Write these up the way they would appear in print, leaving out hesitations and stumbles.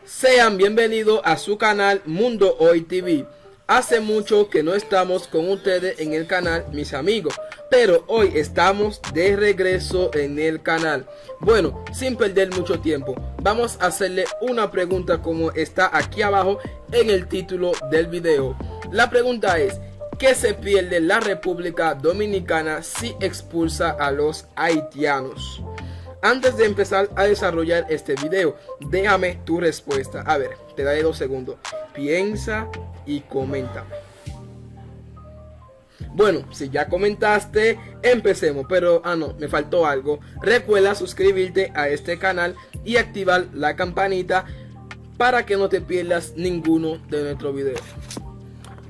Sean bienvenidos a su canal Mundo Hoy TV. Hace mucho que no estamos con ustedes en el canal, mis amigos, pero hoy estamos de regreso en el canal. Bueno, sin perder mucho tiempo, vamos a hacerle una pregunta como está aquí abajo en el título del video. La pregunta es: ¿qué se pierde la República Dominicana si expulsa a los haitianos? Antes de empezar a desarrollar este video, déjame tu respuesta. A ver, te daré 2 segundos. Piensa y comenta. Bueno, si ya comentaste, empecemos. Pero, no, me faltó algo. Recuerda suscribirte a este canal y activar la campanita para que no te pierdas ninguno de nuestros videos.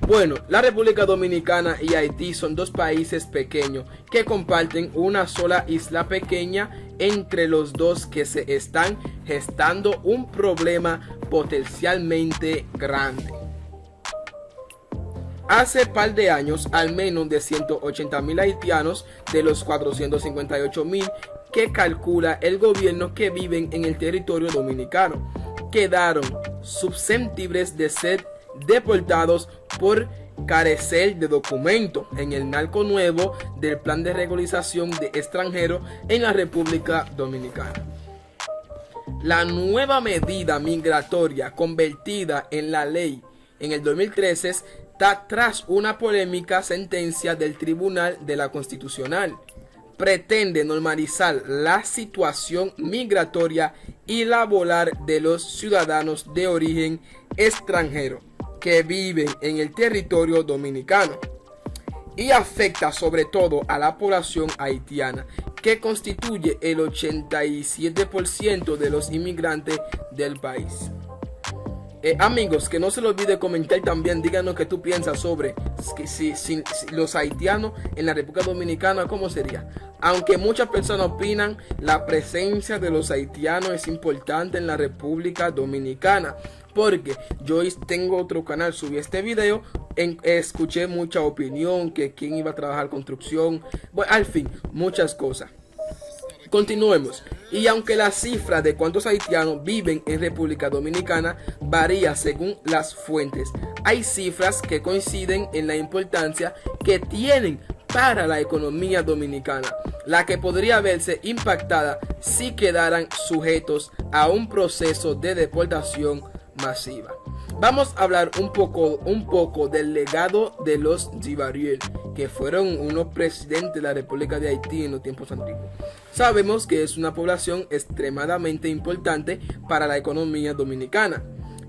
Bueno, la República Dominicana y Haití son dos países pequeños que comparten una sola isla pequeña entre los dos, que se están gestando un problema potencialmente grande. Hace par de años, al menos de 180,000 haitianos de los 458,000 que calcula el gobierno que viven en el territorio dominicano quedaron susceptibles de ser deportados por carecer de documentos en el marco nuevo del plan de regularización de extranjeros en la República Dominicana. La nueva medida migratoria convertida en la ley en el 2013 está tras una polémica sentencia del Tribunal de la Constitucional. Pretende normalizar la situación migratoria y laboral de los ciudadanos de origen extranjero que viven en el territorio dominicano, y afecta sobre todo a la población haitiana, que constituye el 87% de los inmigrantes del país. Amigos, que no se les olvide comentar también, díganos qué tú piensas sobre si los haitianos en la República Dominicana, ¿cómo sería? Aunque muchas personas opinan, la presencia de los haitianos es importante en la República Dominicana, porque yo tengo otro canal, subí este video, escuché mucha opinión, que quién iba a trabajar construcción, bueno, al fin, muchas cosas. Continuemos. Y aunque la cifra de cuántos haitianos viven en República Dominicana varía según las fuentes, hay cifras que coinciden en la importancia que tienen para la economía dominicana, la que podría verse impactada si quedaran sujetos a un proceso de deportación masiva. Vamos a hablar un poco del legado de los Duvalier, que fueron unos presidentes de la República de Haití en los tiempos antiguos. Sabemos que es una población extremadamente importante para la economía dominicana.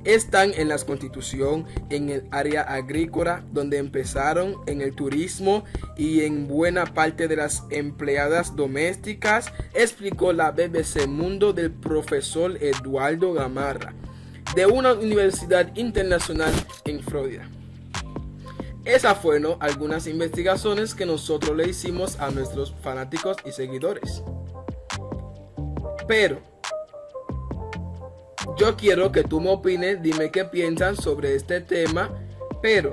Están en la constitución, en el área agrícola, donde empezaron en el turismo y en buena parte de las empleadas domésticas, explicó la BBC Mundo del profesor Eduardo Gamarra, de una universidad internacional en Florida. Esas fueron algunas investigaciones que nosotros le hicimos a nuestros fanáticos y seguidores. Pero yo quiero que tú me opines, dime qué piensan sobre este tema, pero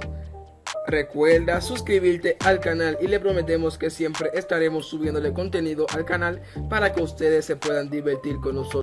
recuerda suscribirte al canal y le prometemos que siempre estaremos subiéndole contenido al canal para que ustedes se puedan divertir con nosotros.